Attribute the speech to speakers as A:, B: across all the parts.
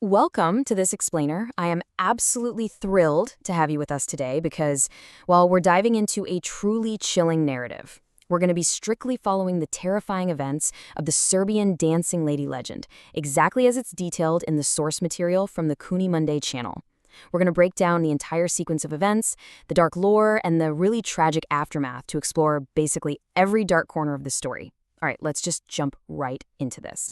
A: Welcome to this explainer. I am absolutely thrilled to have you with us today because, well, we're diving into a truly chilling narrative. We're going to be strictly following the terrifying events of the Serbian dancing lady legend, exactly as it's detailed in the source material from the Monday channel. We're going to break down the entire sequence of events, the dark lore, and the really tragic aftermath to explore basically every dark corner of the story. All right, let's just jump right into this.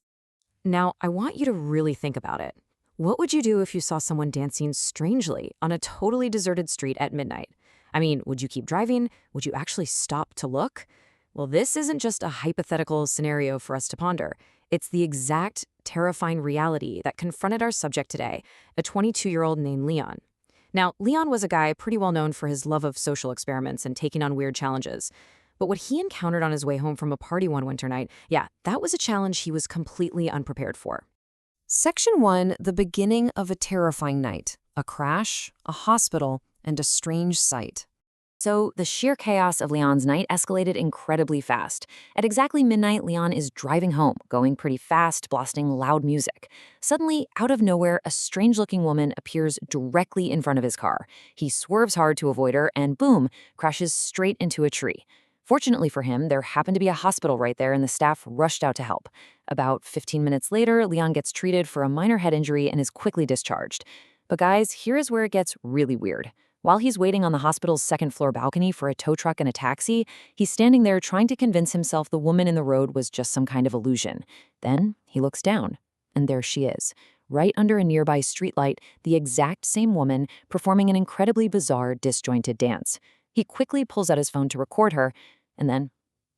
A: Now, I want you to really think about it. What would you do if you saw someone dancing strangely on a totally deserted street at midnight? I mean, would you keep driving? Would you actually stop to look? Well, this isn't just a hypothetical scenario for us to ponder. It's the exact terrifying reality that confronted our subject today, a 22-year-old named Leon. Now, Leon was a guy pretty well known for his love of social experiments and taking on weird challenges. But what he encountered on his way home from a party one winter night, yeah, that was a challenge he was completely unprepared for. Section 1, the beginning of a terrifying night. A crash, a hospital, and a strange sight. So the sheer chaos of Leon's night escalated incredibly fast. At exactly midnight, Leon is driving home, going pretty fast, blasting loud music. Suddenly, out of nowhere, a strange-looking woman appears directly in front of his car. He swerves hard to avoid her and, boom, crashes straight into a tree. Fortunately for him, there happened to be a hospital right there and the staff rushed out to help. About 15 minutes later, Leon gets treated for a minor head injury and is quickly discharged. But guys, here is where it gets really weird. While he's waiting on the hospital's second-floor balcony for a tow truck and a taxi, he's standing there trying to convince himself the woman in the road was just some kind of illusion. Then he looks down, and there she is, right under a nearby streetlight, the exact same woman performing an incredibly bizarre, disjointed dance. He quickly pulls out his phone to record her, and then,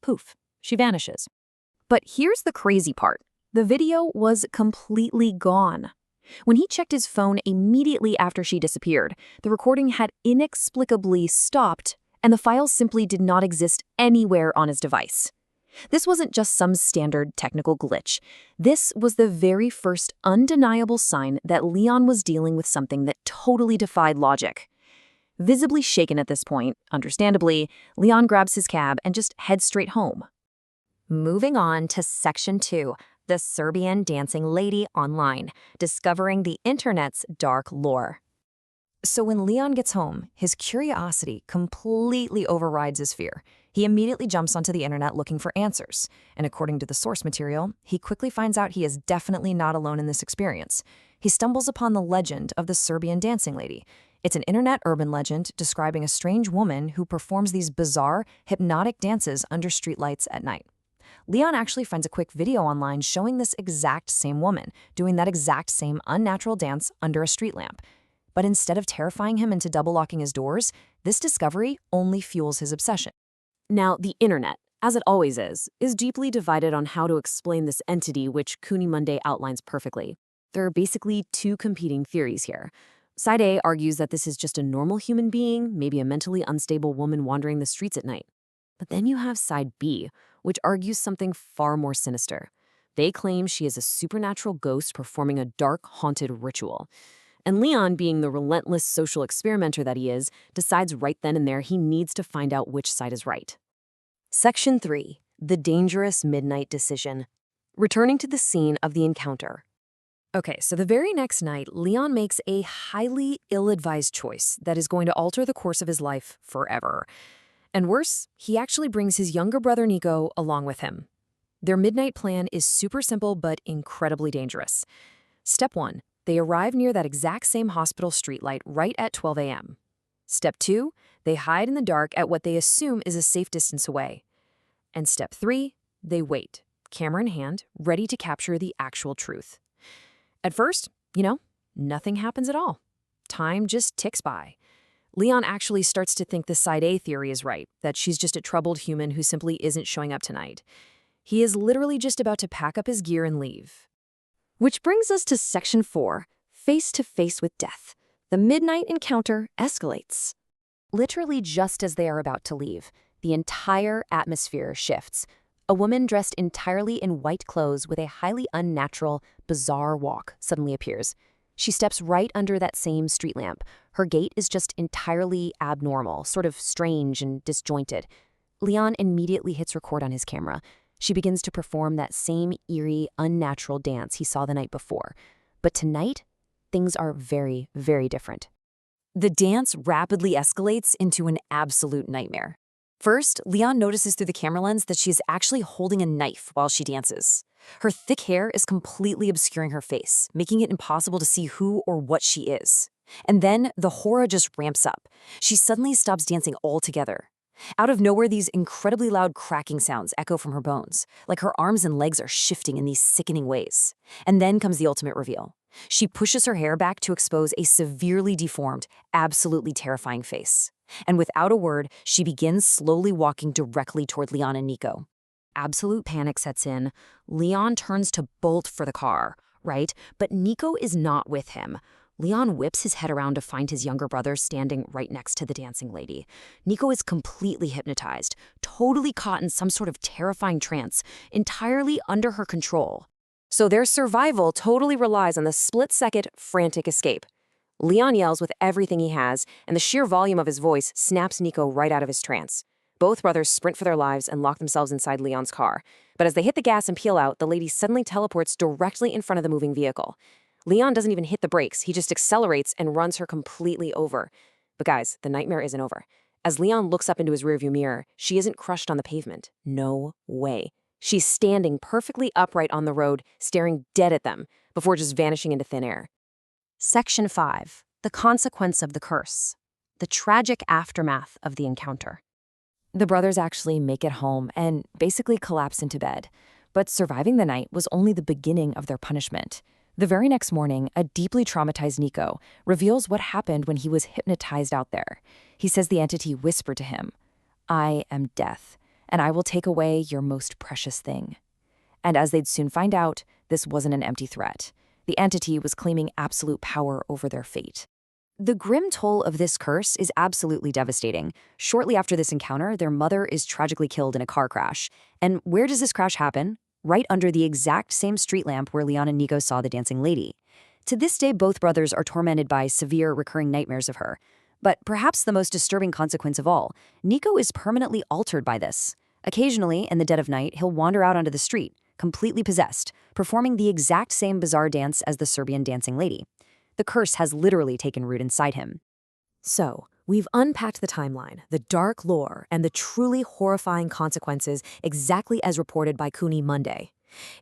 A: poof, she vanishes. But here's the crazy part. The video was completely gone. When he checked his phone immediately after she disappeared, the recording had inexplicably stopped, and the file simply did not exist anywhere on his device. This wasn't just some standard technical glitch. This was the very first undeniable sign that Leon was dealing with something that totally defied logic. Visibly shaken at this point, understandably, Leon grabs his cab and just heads straight home. Moving on to Section 2, the Serbian dancing lady online, discovering the internet's dark lore. So when Leon gets home, his curiosity completely overrides his fear. He immediately jumps onto the internet looking for answers. And according to the source material, he quickly finds out he is definitely not alone in this experience. He stumbles upon the legend of the Serbian dancing lady. It's an internet urban legend describing a strange woman who performs these bizarre, hypnotic dances under streetlights at night. Leon actually finds a quick video online showing this exact same woman doing that exact same unnatural dance under a street lamp. But instead of terrifying him into double-locking his doors, this discovery only fuels his obsession. Now, the internet, as it always is deeply divided on how to explain this entity, which Monday outlines perfectly. There are basically two competing theories here. Side A argues that this is just a normal human being, maybe a mentally unstable woman wandering the streets at night. But then you have Side B, which argues something far more sinister. They claim she is a supernatural ghost performing a dark, haunted ritual. And Leon, being the relentless social experimenter that he is, decides right then and there he needs to find out which side is right. Section 3. The dangerous midnight decision. Returning to the scene of the encounter. Okay, so the very next night, Leon makes a highly ill-advised choice that is going to alter the course of his life forever. And worse, he actually brings his younger brother Nico along with him. Their midnight plan is super simple but incredibly dangerous. Step 1. They arrive near that exact same hospital streetlight right at 12 a.m. Step 2. They hide in the dark at what they assume is a safe distance away. And Step 3. They wait, camera in hand, ready to capture the actual truth. At first, nothing happens at all. Time just ticks by. Leon actually starts to think the Side A theory is right, that she's just a troubled human who simply isn't showing up tonight. He is literally just about to pack up his gear and leave. Which brings us to Section 4, face to face with death. The midnight encounter escalates. Literally just as they are about to leave, the entire atmosphere shifts. A woman dressed entirely in white clothes with a highly unnatural, bizarre walk suddenly appears. She steps right under that same street lamp. Her gait is just entirely abnormal, sort of strange and disjointed. Leon immediately hits record on his camera. She begins to perform that same eerie, unnatural dance he saw the night before. But tonight, things are very, very different.
B: The dance rapidly escalates into an absolute nightmare. First, Leon notices through the camera lens that she is actually holding a knife while she dances. Her thick hair is completely obscuring her face, making it impossible to see who or what she is. And then the horror just ramps up. She suddenly stops dancing altogether. Out of nowhere, these incredibly loud cracking sounds echo from her bones, like her arms and legs are shifting in these sickening ways. And then comes the ultimate reveal. She pushes her hair back to expose a severely deformed, absolutely terrifying face. And without a word, she begins slowly walking directly toward Leon and Nico.
A: Absolute panic sets in. Leon turns to bolt for the car, right? But Nico is not with him. Leon whips his head around to find his younger brother standing right next to the dancing lady. Nico is completely hypnotized, totally caught in some sort of terrifying trance, entirely under her control.
B: So their survival totally relies on the split-second, frantic escape. Leon yells with everything he has, and the sheer volume of his voice snaps Nico right out of his trance. Both brothers sprint for their lives and lock themselves inside Leon's car. But as they hit the gas and peel out, the lady suddenly teleports directly in front of the moving vehicle. Leon doesn't even hit the brakes, he just accelerates and runs her completely over. But guys, the nightmare isn't over. As Leon looks up into his rearview mirror, she isn't crushed on the pavement. No way. She's standing perfectly upright on the road, staring dead at them, before just vanishing into thin air.
A: Section 5. The consequence of the curse. The tragic aftermath of the encounter.
B: The brothers actually make it home and basically collapse into bed. But surviving the night was only the beginning of their punishment. The very next morning, a deeply traumatized Nico reveals what happened when he was hypnotized out there. He says the entity whispered to him, "I am death, and I will take away your most precious thing." And as they'd soon find out, this wasn't an empty threat. The entity was claiming absolute power over their fate. The grim toll of this curse is absolutely devastating. Shortly after this encounter, their mother is tragically killed in a car crash. And where does this crash happen? Right under the exact same street lamp where Leon and Nico saw the dancing lady. To this day, both brothers are tormented by severe recurring nightmares of her. But perhaps the most disturbing consequence of all, Nico is permanently altered by this. Occasionally, in the dead of night, he'll wander out onto the street, completely possessed, performing the exact same bizarre dance as the Serbian dancing lady. The curse has literally taken root inside him.
A: So, we've unpacked the timeline, the dark lore, and the truly horrifying consequences exactly as reported by Cooney Monday.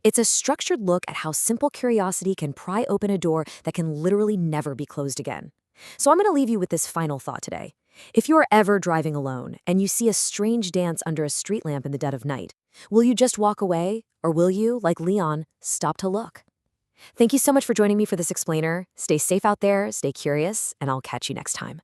A: It's a structured look at how simple curiosity can pry open a door that can literally never be closed again. So I'm going to leave you with this final thought today. If you are ever driving alone and you see a strange dance under a street lamp in the dead of night, will you just walk away, or will you, like Leon, stop to look? Thank you so much for joining me for this explainer. Stay safe out there, stay curious, and I'll catch you next time.